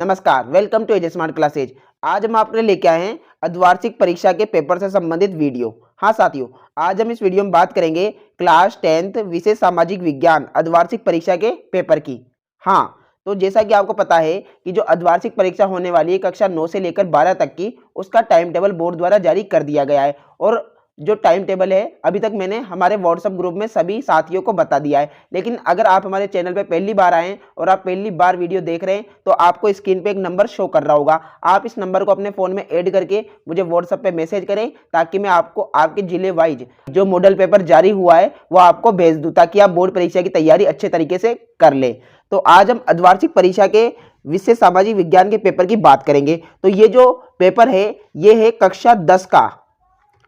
नमस्कार, welcome to AJ smart classes. आज हम आपके लिए लेके आए हैं अर्धवार्षिक परीक्षा के पेपर से संबंधित वीडियो। हाँ साथियों, आज हम इस वीडियो में बात करेंगे क्लास 10th विषय सामाजिक विज्ञान अर्धवार्षिक परीक्षा के पेपर की। हाँ, तो जैसा कि आपको पता है कि जो अर्धवार्षिक परीक्षा होने वाली है कक्षा 9 से लेकर 12 तक की, उसका टाइम टेबल बोर्ड द्वारा जारी कर दिया गया है। और जो टाइम टेबल है अभी तक मैंने हमारे व्हाट्सएप ग्रुप में सभी साथियों को बता दिया है। लेकिन अगर आप हमारे चैनल पे पहली बार आए हैं और आप पहली बार वीडियो देख रहे हैं तो आपको स्क्रीन पे एक नंबर शो कर रहा होगा। आप इस नंबर को अपने फ़ोन में ऐड करके मुझे व्हाट्सएप पे मैसेज करें ताकि मैं आपको आपके जिले वाइज जो मॉडल पेपर जारी हुआ है वो आपको भेज दूँ, ताकि आप बोर्ड परीक्षा की तैयारी अच्छे तरीके से कर लें। तो आज हम अर्धवार्षिक परीक्षा के विषय सामाजिक विज्ञान के पेपर की बात करेंगे। तो ये जो पेपर है ये है कक्षा 10 का,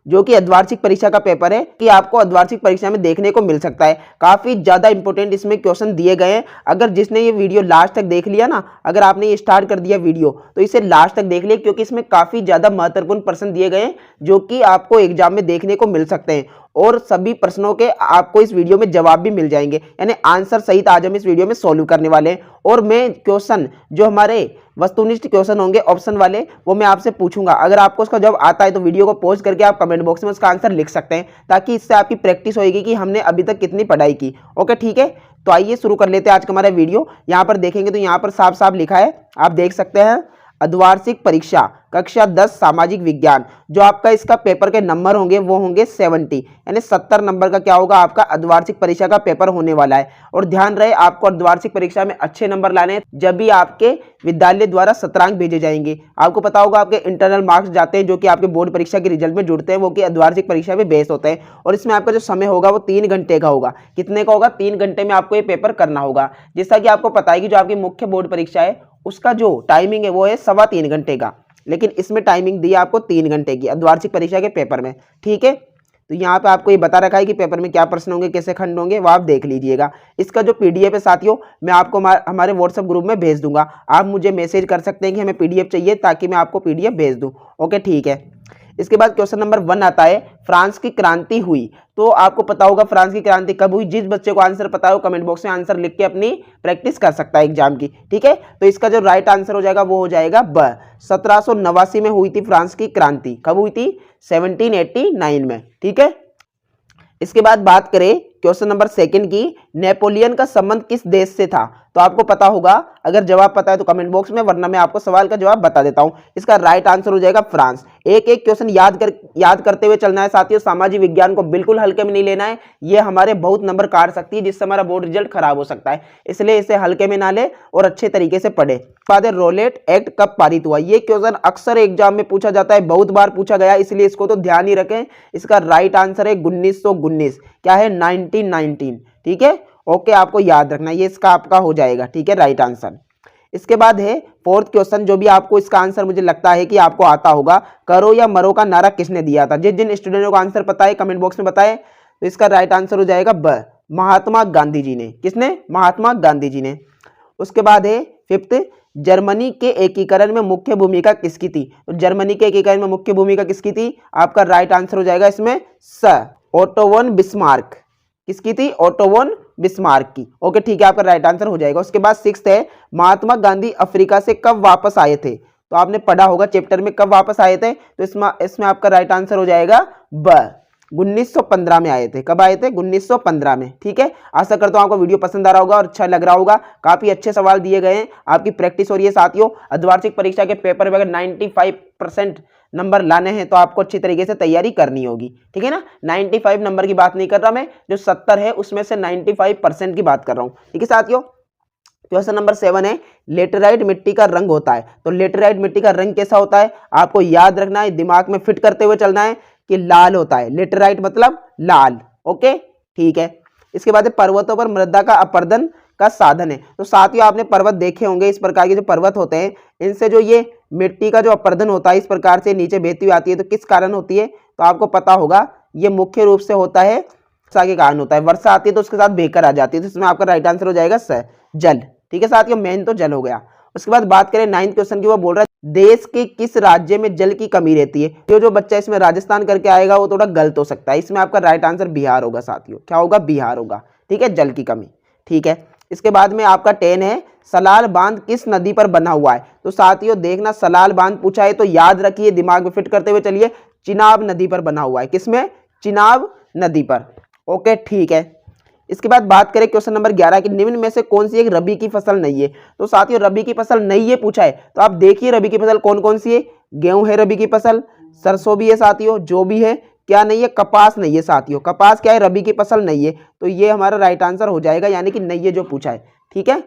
जो कि अर्धवार्षिक परीक्षा का पेपर है कि आपको अर्धवार्षिक परीक्षा में देखने को मिल सकता है। काफी ज्यादा इंपॉर्टेंट इसमें क्वेश्चन दिए गए हैं। अगर जिसने ये वीडियो लास्ट तक देख लिया ना, अगर आपने ये स्टार्ट कर दिया वीडियो तो इसे लास्ट तक देख लिया, क्योंकि इसमें काफी ज्यादा महत्वपूर्ण प्रश्न दिए गए हैं जो कि आपको एग्जाम में देखने को मिल सकते हैं। और सभी प्रश्नों के आपको इस वीडियो में जवाब भी मिल जाएंगे, यानी आंसर सहित आज हम इस वीडियो में सॉल्व करने वाले हैं। और मैं क्वेश्चन जो हमारे वस्तुनिष्ठ क्वेश्चन होंगे ऑप्शन वाले, वो मैं आपसे पूछूंगा। अगर आपको उसका जवाब आता है तो वीडियो को पॉज करके आप कमेंट बॉक्स में उसका आंसर लिख सकते हैं, ताकि इससे आपकी प्रैक्टिस होगी कि हमने अभी तक कितनी पढ़ाई की। ओके, ठीक है। तो आइए शुरू कर लेते हैं आज का हमारा वीडियो। यहाँ पर देखेंगे तो यहाँ पर साफ साफ लिखा है, आप देख सकते हैं, अर्धवार्षिक परीक्षा कक्षा 10 सामाजिक विज्ञान। जो आपका इसका पेपर के नंबर होंगे वो होंगे 70, यानी 70 नंबर का क्या होगा आपका अर्धवार्षिक परीक्षा का पेपर होने वाला है। और ध्यान रहे, आपको अर्धवार्षिक परीक्षा में अच्छे नंबर लाने हैं, जब भी आपके विद्यालय द्वारा सत्रांक भेजे जाएंगे। आपको पता होगा आपके इंटरनल मार्क्स जाते हैं जो कि आपके बोर्ड परीक्षा के रिजल्ट में जुड़ते हैं, वो कि अर्धवार्षिक परीक्षा में बेस होते हैं। और इसमें आपका जो समय होगा वो 3 घंटे का होगा। कितने का होगा? 3 घंटे में आपको ये पेपर करना होगा। जैसा कि आपको पता है कि जो आपकी मुख्य बोर्ड परीक्षा है उसका जो टाइमिंग है वो है 3.25 घंटे का, लेकिन इसमें टाइमिंग दी है आपको 3 घंटे की अर्धवार्षिक परीक्षा के पेपर में। ठीक है, तो यहाँ पे आपको ये बता रखा है कि पेपर में क्या प्रश्न होंगे, कैसे खंड होंगे, वो आप देख लीजिएगा। इसका जो पीडीएफ है साथियों, मैं आपको हमारे व्हाट्सएप ग्रुप में भेज दूंगा। आप मुझे मैसेज कर सकते हैं कि हमें पीडीएफ चाहिए, ताकि मैं आपको पीडीएफ भेज दूँ। ओके, ठीक है। इसके बाद क्वेश्चन नंबर 1 आता है, फ्रांस की क्रांति हुई। तो आपको पता होगा फ्रांस की क्रांति कब हुई। जिस बच्चे को आंसर पता है वो कमेंट बॉक्स में आंसर लिख के अपनी प्रैक्टिस कर सकता है एग्जाम की। ठीक है, तो इसका जो राइट आंसर हो जाएगा वो हो जाएगा ब। 1789 में हुई थी फ्रांस की क्रांति। कब हुई थी? 1789 में। ठीक है। इसके बाद बात करें क्वेश्चन नंबर 2 की, नेपोलियन का संबंध किस देश से था। तो आपको पता होगा, अगर जवाब पता है तो कमेंट बॉक्स में, वरना मैं आपको सवाल का जवाब बता देता हूं। इसका राइट आंसर हो जाएगा फ्रांस। एक एक क्वेश्चन याद करते हुए चलना है साथियों। सामाजिक विज्ञान को बिल्कुल हल्के में नहीं लेना है, ये हमारे बहुत नंबर काट सकती है, जिससे हमारा बोर्ड रिजल्ट खराब हो सकता है। इसलिए इसे हल्के में ना ले और अच्छे तरीके से पढ़े। बाद रोलेट एक्ट कब पारित हुआ। ये क्वेश्चन अक्सर एग्जाम में पूछा जाता है, बहुत बार पूछा गया, इसलिए इसको तो ध्यान ही रखें। इसका राइट आंसर है 1919। क्या है? 1919। ठीक है, ओके, आपको याद रखना, ये इसका आपका हो जाएगा। ठीक है, राइट आंसर। इसके बाद है 4th क्वेश्चन, जो भी आपको इसका आंसर मुझे लगता है कि आपको आता होगा। करो या मरो का नारा किसने दिया था। जिन स्टूडेंटों को आंसर पता है कमेंट बॉक्स में बताएं। तो इसका राइट आंसर हो जाएगा ब, महात्मा गांधी जी ने। किसने? महात्मा गांधी जी ने। उसके बाद है 5th, जर्मनी के एकीकरण में मुख्य भूमिका किसकी थी। तो जर्मनी के एकीकरण में मुख्य भूमिका किसकी थी? आपका राइट आंसर हो जाएगा इसमें स, ओटो वन बिस्मार्क। किसकी थी? ओटो वन बिस्मार्क की। ओके, ठीक है, आपका राइट आंसर हो जाएगा। उसके बाद 6th है, महात्मा गांधी अफ्रीका से कब वापस आए थे। तो आपने पढ़ा होगा चैप्टर में, कब वापस आए थे। तो इसमें आपका राइट आंसर हो जाएगा ब, 1915 में आए थे। कब आए थे? 1915 में। ठीक है, आशा करता हूं आपको वीडियो पसंद आ रहा होगा और अच्छा लग रहा होगा। काफी अच्छे सवाल दिए गए हैं, आपकी प्रैक्टिस हो रही है साथियों। अर्धवार्षिक परीक्षा के पेपर में अगर 95% नंबर लाने हैं तो आपको अच्छी तरीके से तैयारी करनी होगी। ठीक है ना, 95 नंबर की बात नहीं कर रहा मैं, जो 70 है उसमें से 95% की बात कर रहा हूं। ठीक है साथियों। क्वेश्चन नंबर 7 है, लेटेराइट मिट्टी का रंग होता है। तो लेटेराइट मिट्टी का रंग कैसा होता है आपको याद रखना है, दिमाग में फिट करते हुए चलना है कि लाल होता है। लेटेराइट मतलब लाल। ओके, ठीक है। इसके बाद पर्वतों पर मृदा का अपरदन का साधन है। तो साथियों आपने पर्वत देखे होंगे, इस प्रकार के जो पर्वत होते हैं इनसे जो ये मिट्टी का जो अपरदन होता है इस प्रकार से नीचे बहती हुई आती है। तो किस कारण होती है? तो आपको पता होगा, ये मुख्य रूप से होता है वर्षा के कारण होता है। वर्षा आती है तो उसके साथ बहकर आ जाती है। तो इसमें आपका राइट आंसर हो जाएगा स, जल। ठीक है साथियों, मेन तो जल हो गया। उसके बाद बात करें 9th क्वेश्चन की, वो बोल रहा है देश के किस राज्य में जल की कमी रहती है। जो बच्चा इसमें राजस्थान करके आएगा वो थोड़ा गलत हो सकता है। इसमें आपका राइट आंसर बिहार होगा साथियों। क्या होगा? बिहार होगा। ठीक है, जल की कमी। ठीक है, इसके बाद में आपका 10 है सलाल बांध किस नदी पर बना हुआ है। तो साथियों देखना, सलाल बांध पूछा है तो याद रखिए, दिमाग में फिट करते हुए चलिए, चिनाब नदी पर बना हुआ है। किसमें? चिनाब नदी पर। ओके ठीक है। इसके बाद बात करें क्वेश्चन नंबर 11 की, निम्न में से कौन सी एक रबी की फसल नहीं है। तो साथियों रबी की फसल नहीं है पूछा है, तो आप देखिए रबी की फसल कौन कौन सी है। गेहूं है रबी की फसल, सरसों भी है साथियों, जो भी है, क्या नहीं है, कपास नहीं है साथियों, कपास क्या है, रबी की फसल नहीं है। तो ये हमारा राइट आंसर हो जाएगा, यानी कि नहीं है जो पूछा है। ठीक है।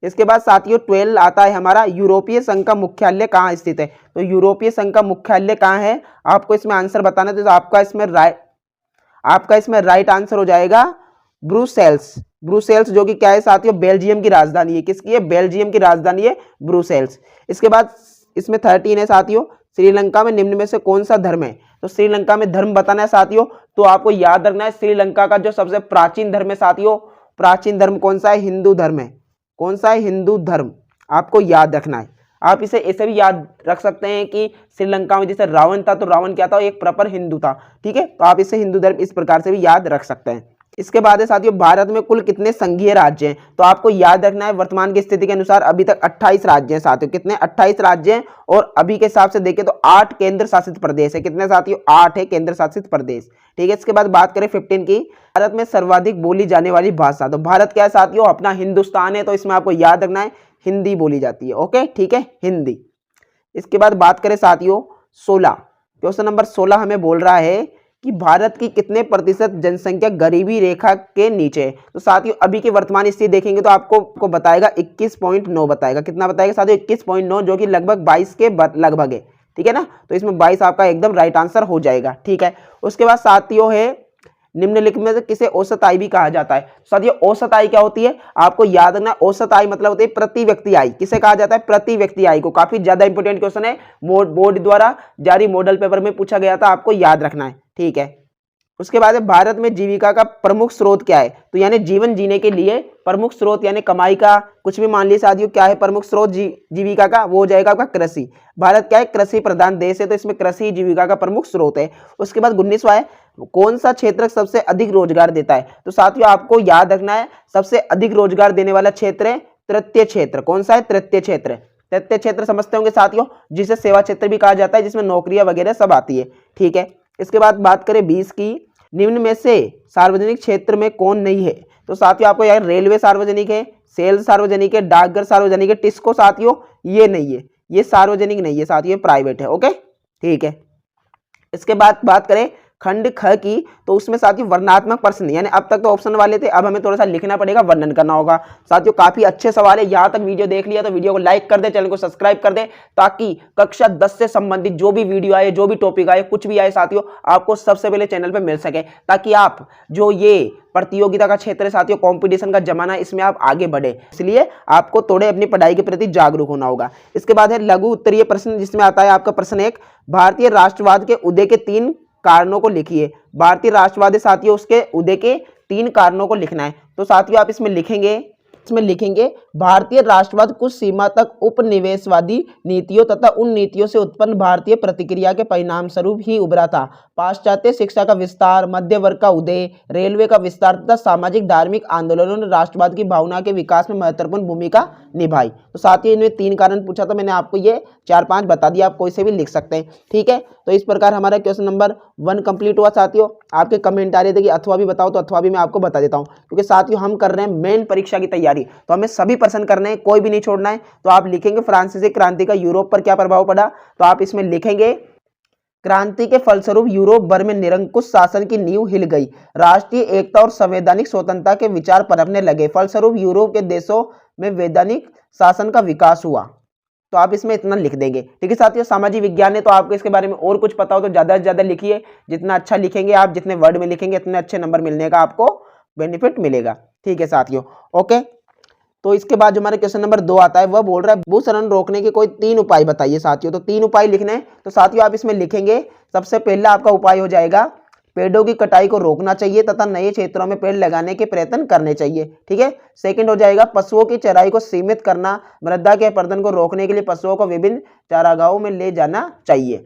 इसके बाद साथियों 12 आता है हमारा, यूरोपीय संघ का मुख्यालय कहाँ स्थित है। तो यूरोपीय संघ का मुख्यालय कहाँ है, आपको इसमें आंसर बताना है। तो आपका इसमें राइट आंसर हो जाएगा ब्रुसेल्स। ब्रुसेल्स जो कि क्या है साथियों, बेल्जियम की राजधानी है। किसकी है? बेल्जियम की राजधानी है ब्रुसेल्स। इसके बाद इसमें 13 है साथियों, श्रीलंका में निम्न में से कौन सा धर्म है। तो श्रीलंका में धर्म बताना है साथियों, तो आपको याद रखना है श्रीलंका का जो सबसे प्राचीन धर्म है साथियों, प्राचीन धर्म कौन सा है? हिंदू धर्म है। कौन सा है? हिंदू धर्म। आपको याद रखना है। आप इसे ऐसे भी याद रख सकते हैं कि श्रीलंका में जैसे रावण था, तो रावण क्या था? एक प्रॉपर हिंदू था। ठीक है, तो आप इसे हिंदू धर्म इस प्रकार से भी याद रख सकते हैं। इसके बाद है साथियों, भारत में कुल कितने संघीय राज्य हैं। तो आपको याद रखना है वर्तमान की स्थिति के अनुसार अभी तक 28 राज्य हैं साथियों। कितने? 28 राज्य हैं। और अभी के हिसाब से देखें तो 8 केंद्र शासित प्रदेश है। कितने साथियों? 8 है केंद्र शासित प्रदेश। ठीक है। इसके बाद बात करें 15 की, भारत में सर्वाधिक बोली जाने वाली भाषा। तो भारत क्या है साथियों? अपना हिंदुस्तान है, तो इसमें आपको याद रखना है हिंदी बोली जाती है। ओके ठीक है, हिंदी। इसके बाद बात करें साथियों 16, क्वेश्चन नंबर 16 हमें बोल रहा है कि भारत की कितने प्रतिशत जनसंख्या गरीबी रेखा के नीचे है। तो साथियों अभी की वर्तमान स्थिति देखेंगे तो आपको बताएगा 21.9 बताएगा। कितना बताएगा साथियों? 21.9, जो कि लगभग 22 के लगभग है। ठीक है ना, तो इसमें 22 आपका एकदम राइट आंसर हो जाएगा। ठीक है। उसके बाद साथियों है निम्नलिखित में से किसे औसत आय भी कहा जाता है। साथियों औसत आय क्या होती है, आपको याद रखना, औसत आय मतलब होती है प्रति व्यक्ति आय। किसे कहा जाता है? प्रति व्यक्ति आय को। काफी ज्यादा इंपोर्टेंट क्वेश्चन है, बोर्ड द्वारा जारी मॉडल पेपर में पूछा गया था, आपको याद रखना है। ठीक है। उसके बाद भारत में जीविका का प्रमुख स्रोत क्या है। तो यानी जीवन जीने के लिए प्रमुख स्रोत यानी कमाई का, कुछ भी मान लीजिए साथियों, क्या है प्रमुख स्रोत जीविका का? वो हो जाएगा आपका कृषि। भारत क्या है? कृषि प्रधान देश है, तो इसमें कृषि जीविका का प्रमुख स्रोत है। उसके बाद 19वां है, कौन सा क्षेत्र सबसे अधिक रोजगार देता है। तो साथियों आपको याद रखना है सबसे अधिक रोजगार देने वाला क्षेत्र है तृतीय क्षेत्र। कौन सा है? तृतीय क्षेत्र। तृतीय क्षेत्र समझते होंगे साथियों, जिसे सेवा क्षेत्र भी कहा जाता है, जिसमें नौकरियां वगैरह सब आती है। ठीक है। इसके बाद बात करें 20 की, निम्न में से सार्वजनिक क्षेत्र में कौन नहीं है। तो साथियों आपको यार रेलवे सार्वजनिक है, सेल्स सार्वजनिक है, डाकघर सार्वजनिक है, टिस्को साथियों ये नहीं है, ये सार्वजनिक नहीं है साथियों, ये प्राइवेट है। ओके ठीक है। इसके बाद बात करें खंड ख की, तो उसमें साथियों वर्णनात्मक प्रश्न, यानी अब तक तो ऑप्शन वाले थे, अब हमें थोड़ा सा लिखना पड़ेगा, वर्णन करना होगा। साथियों काफी अच्छे सवाल है, यहाँ तक वीडियो देख लिया तो वीडियो को लाइक कर दे, चैनल को सब्सक्राइब कर दे, ताकि कक्षा 10 से संबंधित जो भी वीडियो आए, जो भी टॉपिक आए, कुछ भी आए साथियों, आपको सबसे पहले चैनल पर मिल सके, ताकि आप जो ये प्रतियोगिता का क्षेत्र है साथियों, कंपटीशन का जमाना है, इसमें आप आगे बढ़े, इसलिए आपको थोड़े अपनी पढ़ाई के प्रति जागरूक होना होगा। इसके बाद है लघु उत्तरीय प्रश्न, जिसमें आता है आपका प्रश्न 1, भारतीय राष्ट्रवाद के उदय के 3 कारणों को लिखिए। भारतीय राष्ट्रवाद साथियों उसके उदय के 3 कारणों को लिखना है। तो साथियों आप इसमें लिखेंगे भारतीय राष्ट्रवाद कुछ सीमा तक उपनिवेशवादी नीतियों तथा उन नीतियों से उत्पन्न भारतीय प्रतिक्रिया के परिणाम स्वरूप ही उभरा था। पाश्चात्य शिक्षा का विस्तार, मध्य वर्ग का उदय, रेलवे का विस्तार तथा सामाजिक धार्मिक आंदोलनों ने राष्ट्रवाद की भावना के विकास में महत्वपूर्ण भूमिका निभाई। तो साथियों इनमें 3 कारण पूछा, तो मैंने आपको ये 4-5 बता दिया, आप कोई से भी लिख सकते हैं। ठीक है। तो इस प्रकार हमारा क्वेश्चन नंबर 1 कंप्लीट हुआ साथियों। आपके कमेंट आ रहे थे कि अथवा भी बताओ, तो अथवा भी मैं आपको बता देता हूँ, क्योंकि साथियों हम कर रहे हैं मेन परीक्षा की तैयारी, तो हमें सभी प्रश्न करने हैं, कोई भी नहीं छोड़ना है। तो आप लिखेंगे फ्रांसीसी क्रांति का यूरोप पर क्या प्रभाव पड़ा, तो आप इसमें लिखेंगे क्रांति के फलस्वरूप यूरोप भर में निरंकुश शासन की नींव हिल गई, राष्ट्रीय एकता और संवैधानिक स्वतंत्रता के विचार पनपने लगे, फलस्वरूप यूरोप के देशों में वैधानिक शासन का विकास हुआ। तो आप इसमें इतना लिख देंगे। ठीक है साथियों, सामाजिक विज्ञान है, तो आपको इसके बारे में और कुछ पता हो तो ज्यादा से ज्यादा लिखिए। जितना अच्छा लिखेंगे आप, जितने वर्ड में लिखेंगे, इतने अच्छे नंबर मिलने का आपको बेनिफिट मिलेगा। ठीक है साथियों। ओके, तो इसके बाद जो हमारे क्वेश्चन नंबर 2 आता है, वह बोल रहा है भूस्खलन रोकने के कोई 3 उपाय बताइए साथियों। तो 3 उपाय लिखने हैं। तो साथियों आप इसमें लिखेंगे, सबसे पहला आपका उपाय हो जाएगा पेड़ों की कटाई को रोकना चाहिए तथा नए क्षेत्रों में पेड़ लगाने के प्रयत्न करने चाहिए। ठीक है। सेकंड हो जाएगा पशुओं की चराई को सीमित करना, मृदा के अपरदन को रोकने के लिए पशुओं को विभिन्न चारागाहों में ले जाना चाहिए।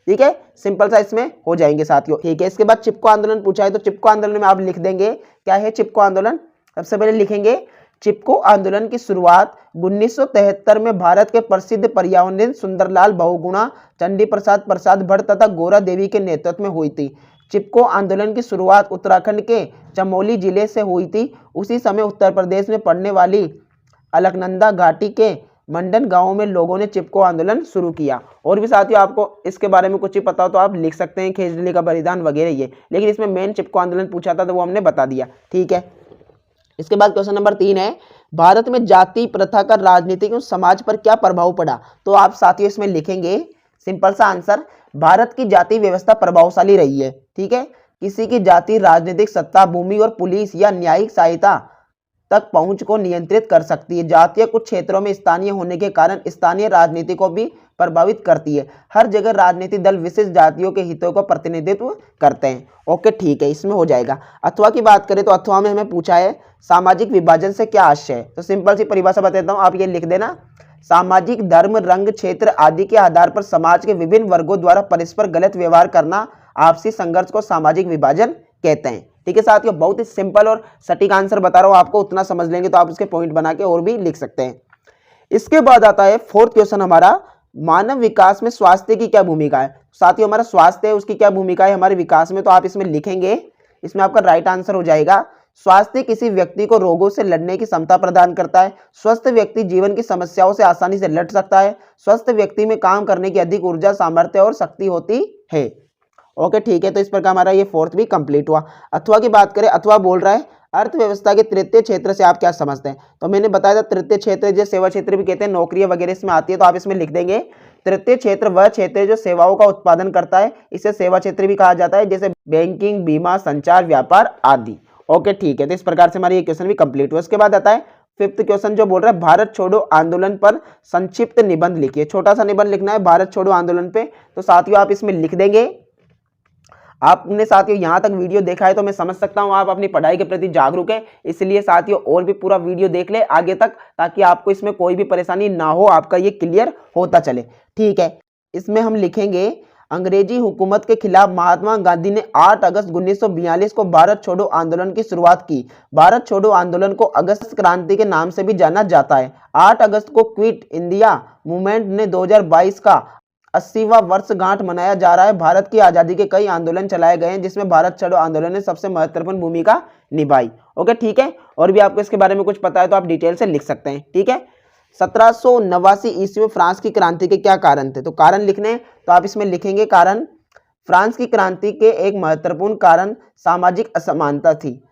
ठीक है, सिंपल सा इसमें हो जाएंगे साथियों। ठीक है। इसके बाद चिपको आंदोलन पूछा है, तो चिपको आंदोलन में आप लिख देंगे क्या है चिपको आंदोलन। सबसे पहले लिखेंगे चिपको आंदोलन की शुरुआत 1973 में भारत के प्रसिद्ध पर्यावरणविद सुंदरलाल बहुगुणा, चंडी प्रसाद प्रसाद भट्ट तथा गोरा देवी के नेतृत्व में हुई थी। चिपको आंदोलन की शुरुआत उत्तराखंड के चमोली जिले से हुई थी। उसी समय उत्तर प्रदेश में पड़ने वाली अलकनंदा घाटी के मंडन गांव में लोगों ने चिपको आंदोलन शुरू किया। और भी साथियों आपको इसके बारे में कुछ ही पता हो तो आप लिख सकते हैं, खेजड़ी का बलिदान वगैरह ये, लेकिन इसमें मेन चिपको आंदोलन पूछा था तो वो हमने बता दिया। ठीक है, इसके बाद क्वेश्चन नंबर 3 है, भारत में जाति प्रथा का राजनीतिक एवं समाज पर क्या प्रभाव पड़ा। तो आप साथियों इसमें लिखेंगे सिंपल सा आंसर, भारत की जाति व्यवस्था प्रभावशाली रही है। ठीक है, किसी की जाति राजनीतिक सत्ता, भूमि और पुलिस या न्यायिक सहायता तक पहुंच को नियंत्रित कर सकती है। जातियां कुछ क्षेत्रों में स्थानीय होने के कारण स्थानीय राजनीति को भी प्रभावित करती है। हर जगह राजनीतिक दल विशेष जातियों के हितों का प्रतिनिधित्व करते हैं। ओके ठीक है, इसमें हो जाएगा। अथवा की बात करें तो अथवा में हमें पूछा है सामाजिक विभाजन से क्या आशय है। तो सिंपल सी परिभाषा बताता हूं, आप ये लिख देना, सामाजिक धर्म, रंग, क्षेत्र आदि के आधार पर समाज के विभिन्न वर्गों द्वारा परस्पर गलत व्यवहार करना, आपसी संघर्ष को सामाजिक विभाजन कहते हैं। ठीक है साथियों, बहुत ही सिंपल और सटीक आंसर बता रहा हूं आपको, उतना समझ लेंगे तो आप उसके पॉइंट बना के और भी लिख सकते हैं। इसके बाद आता है फोर्थ क्वेश्चन हमारा, मानव विकास में स्वास्थ्य की क्या भूमिका है। साथियों हमारा स्वास्थ्य है उसकी क्या भूमिका है हमारे विकास में, तो आप इसमें लिखेंगे, इसमें आपका राइट आंसर हो जाएगा, स्वास्थ्य किसी व्यक्ति को रोगों से लड़ने की क्षमता प्रदान करता है। स्वस्थ व्यक्ति जीवन की समस्याओं से आसानी से लड़ सकता है। स्वस्थ व्यक्ति में काम करने की अधिक ऊर्जा, सामर्थ्य और शक्ति होती है। ओके ठीक है, तो इस प्रकार हमारा ये फोर्थ भी कंप्लीट हुआ। अथवा की बात करें, अथवा बोल रहा है अर्थव्यवस्था के तृतीय क्षेत्र से आप क्या समझते हैं। तो मैंने बताया था तृतीय क्षेत्र जो सेवा क्षेत्र भी कहते हैं, नौकरियां वगैरह इसमें आती है, तो आप इसमें लिख देंगे तृतीय क्षेत्र वह क्षेत्र जो सेवाओं का उत्पादन करता है, इसे सेवा क्षेत्र भी कहा जाता है, जैसे बैंकिंग, बीमा, संचार, व्यापार आदि। ओके ठीक है, तो इस प्रकार से हमारा ये क्वेश्चन भी कंप्लीट हुआ। उसके बाद आता है फिफ्थ क्वेश्चन जो बोल रहा है भारत छोड़ो आंदोलन पर संक्षिप्त निबंध लिखिए। छोटा सा निबंध लिखना है भारत छोड़ो आंदोलन पे। तो साथियों आप इसमें लिख देंगे, आपने साथियों यहाँ तक वीडियो देखा है तो मैं समझ सकता हूँ आप अपनी पढ़ाई के प्रति जागरूक है, इसलिए साथियों और भी पूरा वीडियो देख ले आगे तक, ताकि आपको इसमें कोई भी परेशानी ना हो, आपका ये क्लियर होता चले। ठीक है, इसमें हम लिखेंगे अंग्रेजी हुकूमत के खिलाफ महात्मा गांधी ने 8 अगस्त 1942 को भारत छोड़ो आंदोलन की शुरुआत की। भारत छोड़ो आंदोलन को अगस्त क्रांति के नाम से भी जाना जाता है। 8 अगस्त को क्विट इंडिया मूवमेंट ने 2022 का 80वां वर्षगांठ मनाया जा रहा है। भारत की आजादी के कई आंदोलन चलाए गए हैं, जिसमें भारत छोड़ो आंदोलन ने सबसे महत्वपूर्ण भूमिका निभाई। ओके ठीक है, और भी आपको इसके बारे में कुछ पता है तो आप डिटेल से लिख सकते हैं। ठीक है, 1789 ईस्वी में फ्रांस की क्रांति के क्या कारण थे। तो कारण लिखने, तो आप इसमें लिखेंगे कारण, फ्रांस की क्रांति के एक महत्वपूर्ण कारण सामाजिक असमानता थी।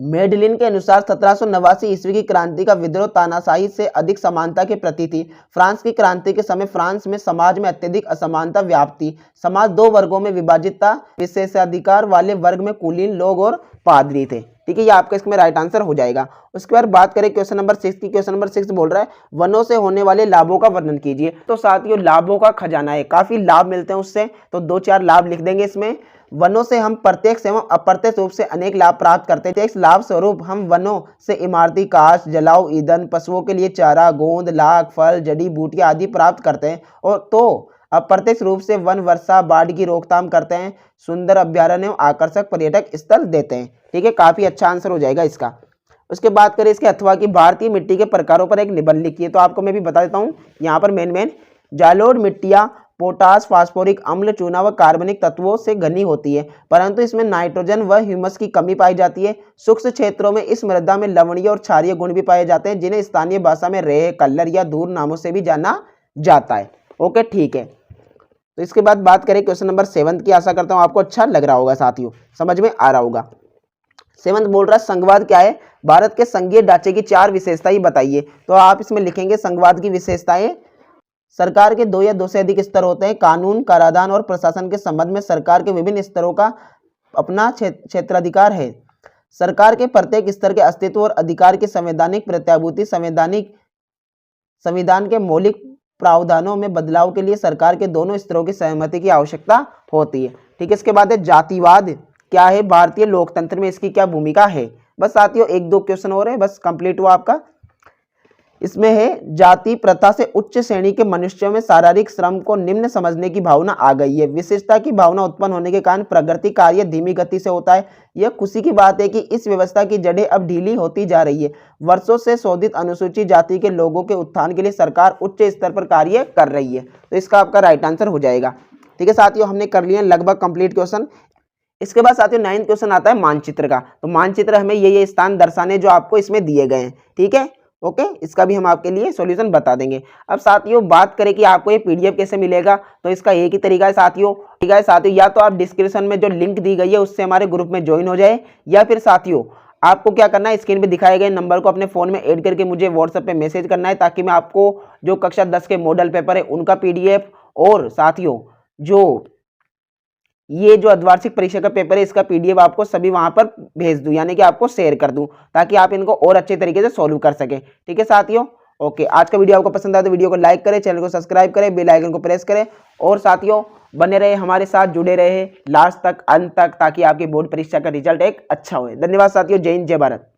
मेडलिन के अनुसार 1789 ईस्वी की क्रांति का विद्रोह तानाशाही से अधिक समानता के प्रति थी। फ्रांस की क्रांति के समय फ्रांस में समाज में अत्यधिक असमानता व्याप्त थी। समाज 2 वर्गों में विभाजित था, विशेषाधिकार वाले वर्ग में कुलीन लोग और पादरी थे। ठीक है, ये आपका इसमें राइट आंसर हो जाएगा। उसके बाद बात करें क्वेश्चन नंबर 6 की। क्वेश्चन नंबर 6 बोल रहा है वनों से होने वाले लाभों का वर्णन कीजिए। तो साथियों लाभों का खजाना है, काफी लाभ मिलते हैं उससे, तो 2-4 लाभ लिख देंगे इसमें। वनों से हम प्रत्यक्ष एवं अप्रत्यक्ष रूप से अनेक लाभ प्राप्त करते हैं। एक लाभ स्वरूप हम वनों से इमारती काष्ठ, जलाऊ ईंधन, पशुओं के लिए चारा, गोंद, लाख, फल, जड़ी बूटियां आदि प्राप्त करते हैं। और तो अप्रत्यक्ष रूप से वन वर्षा, बाढ़ की रोकथाम करते हैं, सुंदर अभ्यारण्य एवं आकर्षक पर्यटक स्थल देते हैं। ठीक है, काफी अच्छा आंसर हो जाएगा इसका। उसके बाद करें इसके अथवा की भारतीय मिट्टी के प्रकारों पर एक निबंध लिखिए। तो आपको मैं भी बता देता हूँ, यहाँ पर मेन जालोढ़ मिट्टियाँ पोटास, फास्फोरिक अम्ल, चूना व कार्बनिक तत्वों से घनी होती है, परंतु इसमें नाइट्रोजन व ह्यूमस की कमी पाई जाती है। शुष्क क्षेत्रों में इस मृदा में लवणीय और क्षारीय गुण भी पाए जाते हैं, जिन्हें स्थानीय भाषा में रेह, कल्लर या धूर नामों से भी जाना जाता है। ओके ठीक है, तो इसके बाद बात करें क्वेश्चन नंबर 7 की। आशा करता हूँ आपको अच्छा लग रहा होगा साथियों, समझ में आ रहा होगा। 7 बोल रहा है संघवाद क्या है। भारत के संघीय ढांचे की 4 विशेषताएं बताइए। तो आप इसमें लिखेंगे संघवाद की विशेषताएं, सरकार के 2 या 2 से अधिक स्तर होते हैं। कानून, कराधान और प्रशासन के संबंध में सरकार के विभिन्न स्तरों का अपना क्षेत्राधिकार है। सरकार के प्रत्येक स्तर के अस्तित्व और अधिकार की संवैधानिक प्रत्याभूति, संविधान के मौलिक प्रावधानों में बदलाव के लिए सरकार के दोनों स्तरों की सहमति की आवश्यकता होती है। ठीक है, इसके बाद है जातिवाद क्या है, भारतीय लोकतंत्र में इसकी क्या भूमिका है। बस साथियों 1-2 क्वेश्चन और है, बस कंप्लीट हुआ आपका। इसमें है जाति प्रथा से उच्च श्रेणी के मनुष्यों में शारीरिक श्रम को निम्न समझने की भावना आ गई है। विशिष्टता की भावना उत्पन्न होने के कारण प्रगति कार्य धीमी गति से होता है। यह खुशी की बात है कि इस व्यवस्था की जड़ें अब ढीली होती जा रही है। वर्षों से शोधित अनुसूचित जाति के लोगों के उत्थान के लिए सरकार उच्च स्तर पर कार्य कर रही है। तो इसका आपका राइट आंसर हो जाएगा। ठीक है साथियों, हमने कर लिए लगभग कंप्लीट क्वेश्चन। इसके बाद साथियों 9th क्वेश्चन आता है मानचित्र का। तो मानचित्र हमें ये स्थान दर्शाने जो आपको इसमें दिए गए हैं। ठीक है, ओके, इसका भी हम आपके लिए सॉल्यूशन बता देंगे। अब साथियों बात करें कि आपको ये पीडीएफ कैसे मिलेगा, तो इसका एक ही तरीका है साथियों, या तो आप डिस्क्रिप्शन में जो लिंक दी गई है उससे हमारे ग्रुप में ज्वाइन हो जाए, या फिर साथियों आपको क्या करना है, स्क्रीन पे दिखाए गए नंबर को अपने फोन में ऐड करके मुझे व्हाट्सएप पे मैसेज करना है, ताकि मैं आपको जो कक्षा 10 के मॉडल पेपर है उनका पीडीएफ और साथियों जो ये जो अर्धवार्षिक परीक्षा का पेपर है इसका पीडीएफ आपको सभी वहां पर भेज दूं, यानी कि आपको शेयर कर दूं, ताकि आप इनको और अच्छे तरीके से सॉल्व कर सके। ठीक है साथियों, ओके, आज का वीडियो आपको पसंद आया तो वीडियो को लाइक करें, चैनल को सब्सक्राइब करें, बेल आइकन को प्रेस करें और साथियों बने रहे हमारे साथ, जुड़े रहे लास्ट तक, अंत तक, ताकि आपकी बोर्ड परीक्षा का रिजल्ट एक अच्छा हो। धन्यवाद साथियों, जय हिंद, जय भारत।